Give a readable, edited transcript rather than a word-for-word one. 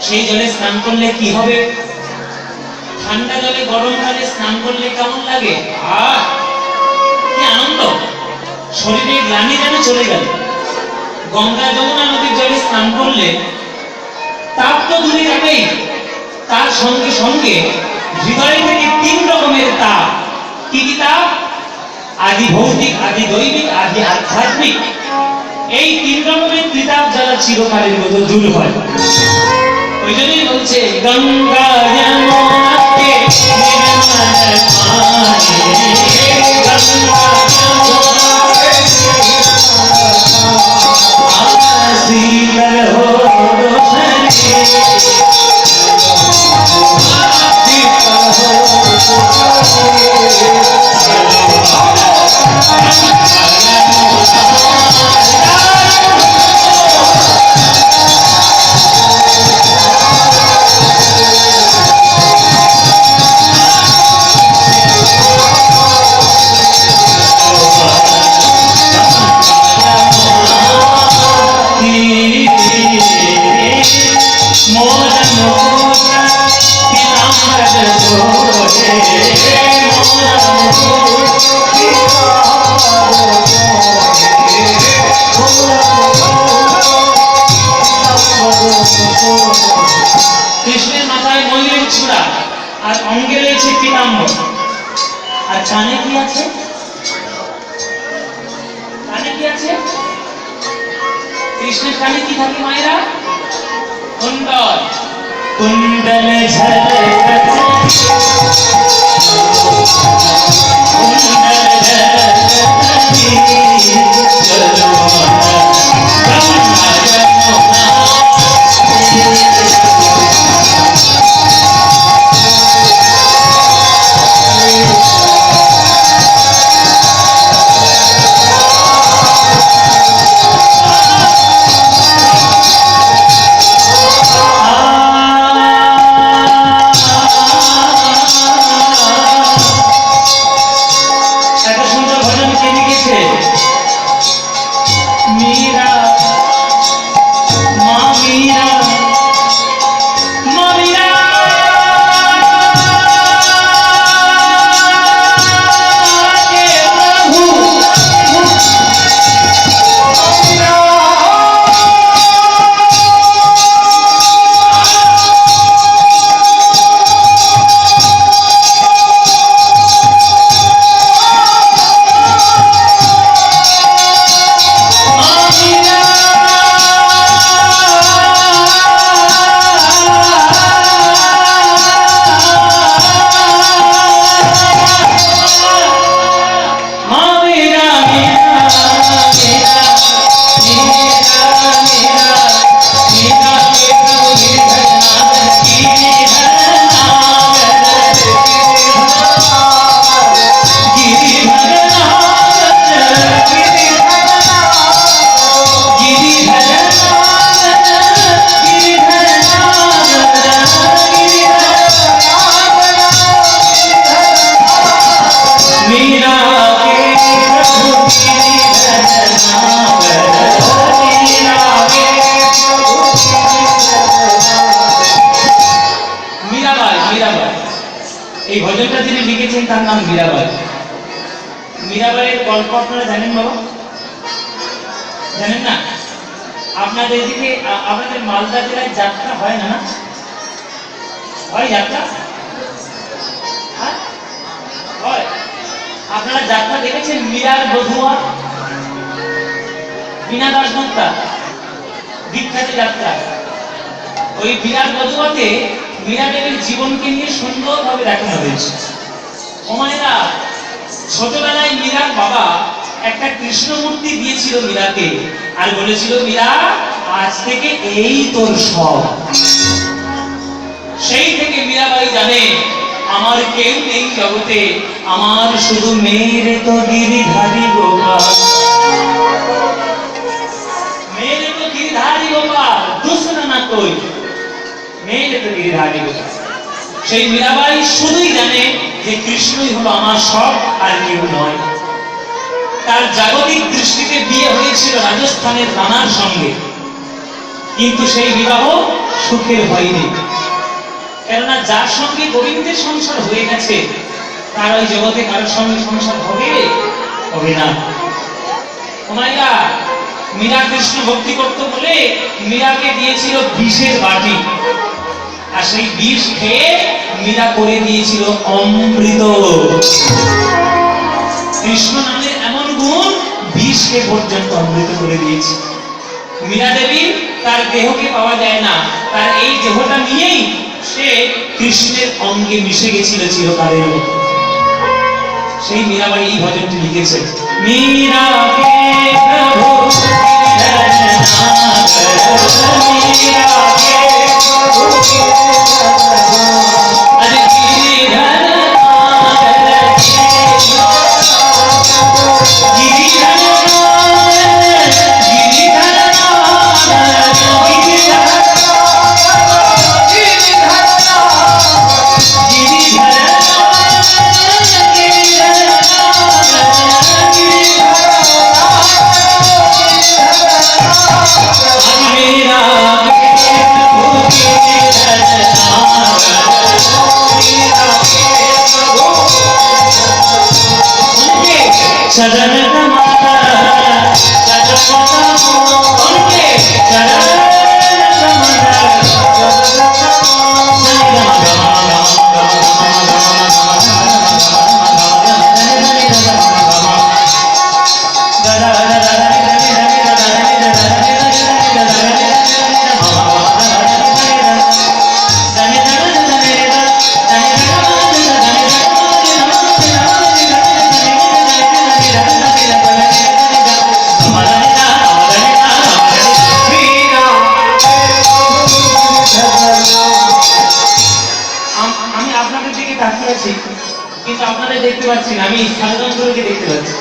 সেই জলে স্নান করলে কি হবে? ঠান্ডা জলে গরম জলে স্নান করলে কেমন লাগে? কি আনন্দ, শরীরে গ্লানি যেন চলে গেল। গঙ্গা যমুনা নদীর জলে স্নান করলে তাপ তো দূরে যাবেই, তার সঙ্গে সঙ্গে হৃদয় থেকে 3 রকমের তাপ। কি কি তাপ? আদি ভৌতিক, আদি দৈবিক, আদি আধ্যাত্মিক। এই 3 রকমের ত্রিতাপ জ্বালা চিরকালের মতো দূর হয়। ওই জন্যই বলছে গঙ্গা যমুনাতে নির্মল কৃষ্ণের মাথায় ময়ূরের ছুরা আর অঙ্গে রয়েছে পীতাম্বর। আর কানে কি আছে? কানে কি আছে? কৃষ্ণের কানে কি থাকে মায়েরা? কুণ্ডল। কুণ্ডল ঝলকতে এই ভজনটা যিনি লিখেছেন তার নাম মীরাবাই। মীরাবাইয়ের গল্প আপনারা জানেন বাবা? জানেন না? আপনাদের এদিকে আপনাদের মালদা জেলায় যাত্রা হয় না? হয় যাত্রা? হয়। আপনারা যাত্রা দেখেছেন মীরার বধুয়া, বীণা দাশগুপ্তা বিখ্যাত যাত্রা। ওই মীরার বধুয়াতে মীরা দেবীর জীবনকে নিয়ে সুন্দরভাবে দেখানো হয়েছে। ও মায়েরা, ছোটবেলায় মীরার বাবা একটা কৃষ্ণ মূর্তি দিয়েছিল মীরাকে, আর বলেছিল, মীরা আজ থেকে এই তোর সব। সেই থেকে মীরাবাই জানে আমার কেউ নেই জগতে, আমার শুধু মেরে তো গিরিধারী গোপাল, মেরে তো গিরিধারী গোপাল, দুসরা না কই, মেরে তো গিরিধারী গোপাল। সেই মীরাবাই শুধুই জানে যে কৃষ্ণই হলো আমার সব, আর কেউ নয়। তার জাগতিক দৃষ্টিতে বিয়ে হয়েছিল রাজস্থানের রানার সঙ্গে, কিন্তু সেই বিবাহ সুখের হয়নি। কেননা যার সঙ্গে গোবিন্দের সংসার হয়ে গেছে, তার ওই জগতে কারোর সঙ্গে সংসার হবে না। ওমাইরা, মীরা কৃষ্ণ ভক্তি করত বলে মীরাকে দিয়েছিল বিষের বাটি, আর সেই বিষ খেয়ে মীরা করে দিয়েছিল অমৃত। কৃষ্ণ নামের এমন গুণ, বিষকে পর্যন্ত অমৃত করে দিয়েছে। মীরা দেবী তার দেহকে পাওয়া যায় না, তার এই দেহটা নিয়েই সে কৃষ্ণের অঙ্গে মিশে গেছিল চিরকালের মতো। সেই মীরাবাই এই ভজনটি লিখেছে, মীরাকে প্রভু सजन कमाता सजन उनके चरण কিন্তু আপনাদের দেখতে পাচ্ছি না, আমি সাধারণ দেখতে পাচ্ছি।